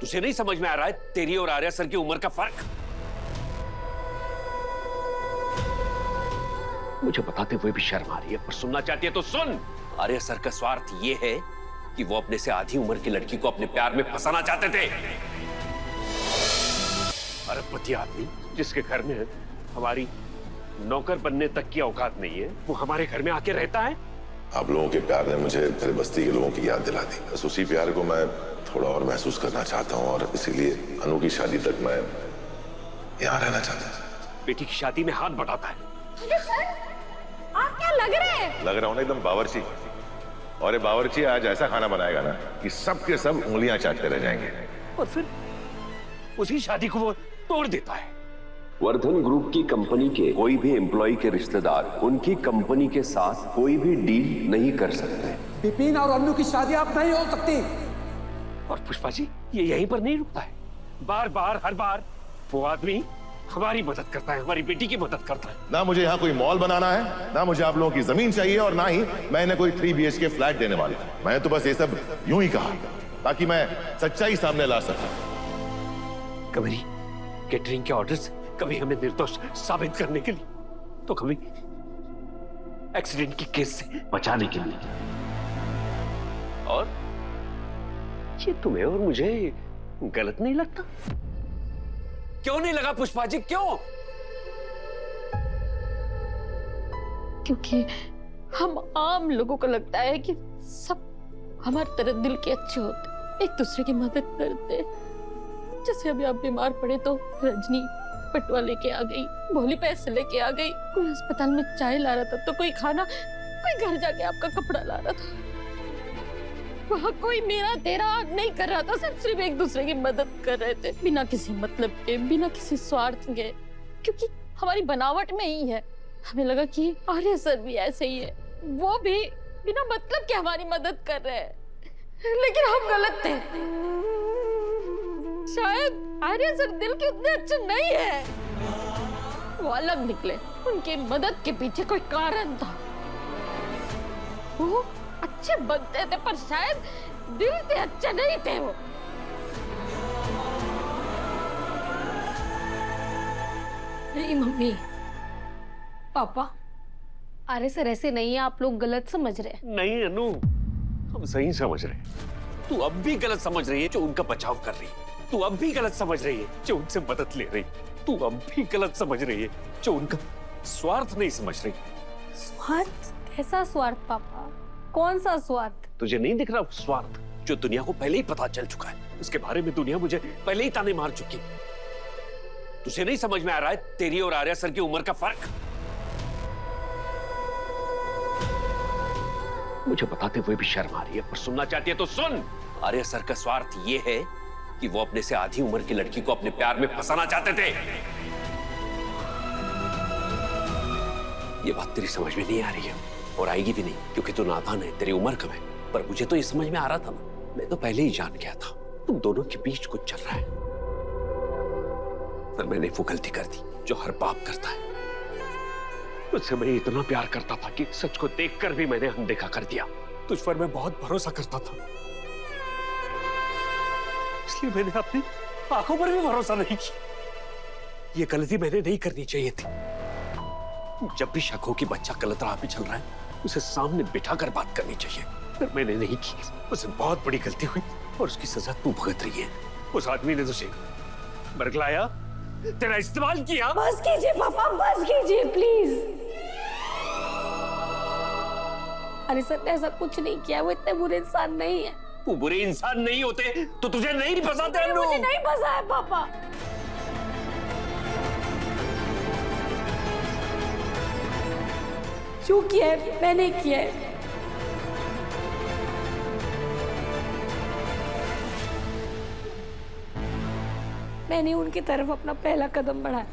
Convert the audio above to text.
तुझे नहीं समझ में आ रहा है तेरी और आर्या सर की उम्र का फर्क? मुझे बताते हुए भी शर्म आ रही है, पर सुनना चाहती है तो सुन। आर्या सर का स्वार्थ ये है कि वो अपने से आधी उम्र की लड़की को अपने प्यार में फंसाना चाहते थे। अरबपति आदमी जिसके घर में हमारी नौकर बनने तक की औकात नहीं है, वो हमारे घर में आके रहता है। आप लोगों के प्यार ने मुझे मेरे बस्ती के लोगों की याद दिला दी। बस उसी प्यार को मैं थोड़ा और महसूस करना चाहता हूँ, और इसीलिए अनु की शादी तक मैं यहाँ रहना चाहता हूँ। बेटी की शादी में हाथ बढ़ाता है। सर, आप क्या लग रहे हैं? लग रहा हूँ ना एकदम बावर्ची। और ये बावर्ची आज ऐसा खाना बनाएगा ना कि सब के सब उंगलियां चाटते रह जाएंगे। और फिर उसी शादी को वो तोड़ देता है। वर्धन ग्रुप की कंपनी के कोई भी एम्प्लॉय के रिश्तेदार उनकी कंपनी के साथ कोई भी डील नहीं कर सकते। विपिन और अन्नू की शादी आप नहीं हो सकती। और पुष्पा जी, ये यहीं पर नहीं रुकता है। बार बार हर बार वो आदमी हमारी मदद करता है, हमारी बेटी की मदद करता है। ना मुझे यहाँ कोई मॉल बनाना है, ना मुझे आप लोगों की जमीन चाहिए, और ना ही मैं इन्हें कोई 3 BHK फ्लैट देने वाला हूं। मैंने तो बस ये सब यूं ही कहा ताकि मैं सच्चाई सामने ला सकूं। कभी केटरिंग के ऑर्डर्स, कभी हमें निर्दोष साबित करने के लिए, तो कभी एक्सीडेंट के केस से बचाने के लिए। और ये तुम्हें और मुझे गलत नहीं लगता? क्यों नहीं लगा पुष्पा जी, क्यों? क्योंकि हम आम लोगों को लगता है कि सब हमारे तरह दिल के अच्छे होते, एक दूसरे की मदद करते। जैसे अभी आप बीमार पड़े तो रजनी पटवा लेके आ गई, भोली पैसे लेके आ गई, कोई अस्पताल में चाय ला रहा था तो कोई खाना, कोई घर जाके आपका कपड़ा ला रहा था। वहाँ कोई मेरा तेरा नहीं कर रहा था, सब सिर्फ एक दूसरे की मदद कर रहे थे, बिना किसी मतलब के, बिना किसी स्वार्थ के, क्योंकि हमारी बनावट में ही है। हमें लगा कि आर्य सर भी ऐसे ही है, वो भी बिना मतलब के हमारी मदद कर रहे हैं, लेकिन हम गलत थे। शायद आर्य सर दिल के उतने अच्छे नहीं है, वो अलग निकले, उनकी मदद के पीछे कोई कारण था। वो अच्छे बनते थे पर शायद दिल से अच्छे नहीं थे वो। नहीं मम्मी, पापा, आर्य सर ऐसे नहीं है, आप लोग गलत समझ रहे हैं। नहीं अनु, हम सही समझ रहे हैं। तू अब भी गलत समझ रही है जो उनका बचाव कर रही है। तू अब भी गलत समझ रही है जो उनसे मदद ले रही है। तू अब भी गलत समझ रही है जो उनका स्वार्थ नहीं समझ रही। स्वार्थ? कैसा स्वार्थ पापा? कौन सा स्वार्थ? तुझे नहीं दिख रहा स्वार्थ जो दुनिया को पहले ही पता चल चुका है? उसके बारे में दुनिया मुझे पहले ही ताने मार चुकी। तुझे नहीं समझ में आ रहा है तेरी और आर्या सर की उम्र का फर्क? मुझे बताते हुए भी शर्म आ रही है, पर सुनना चाहती है तो सुन। आर्या सर का स्वार्थ ये है कि वो अपने से आधी उम्र की लड़की को अपने प्यार में फंसाना चाहते थे। ये बात तेरी समझ में नहीं आ रही है, और आएगी भी नहीं, क्योंकि तू नादान है, तेरी उम्र कम है। पर मुझे तो ये समझ में आ रहा था ना, मैं तो पहले ही जान गया था तुम दोनों के बीच कुछ चल रहा है। पर मैंने वो गलती कर दी जो हर बाप करता है। उससे मैं इतना प्यार करता था कि सच को देखकर भी मैंने अनदेखा कर दिया। तुझ पर मैं बहुत भरोसा करता था, इसलिए मैंने अपनी आंखों पर भी भरोसा नहीं किया। ये गलती मैंने नहीं करनी चाहिए थी। जब भी शक हो कि बच्चा गलत राह पे चल रहा है, उसे सामने बिठाकर बात करनी चाहिए, पर मैंने नहीं की। उसे बहुत बड़ी गलती हुई और उसकी सजा तू भुगत रही है। उस आदमी ने तुझे बरगलाया, तेरा इस्तेमाल किया। बस कीजिए पापा, बस कीजिए प्लीज। आर्य सर ने ऐसा कुछ नहीं किया, वो इतने बुरे इंसान नहीं है। वो बुरे इंसान नहीं होते तो तुझे नहीं फंसाते अनु। मुझे नहीं फंसा है पापा। क्यों किया है? मैंने किया है। मैंने उनकी तरफ अपना पहला कदम बढ़ाया।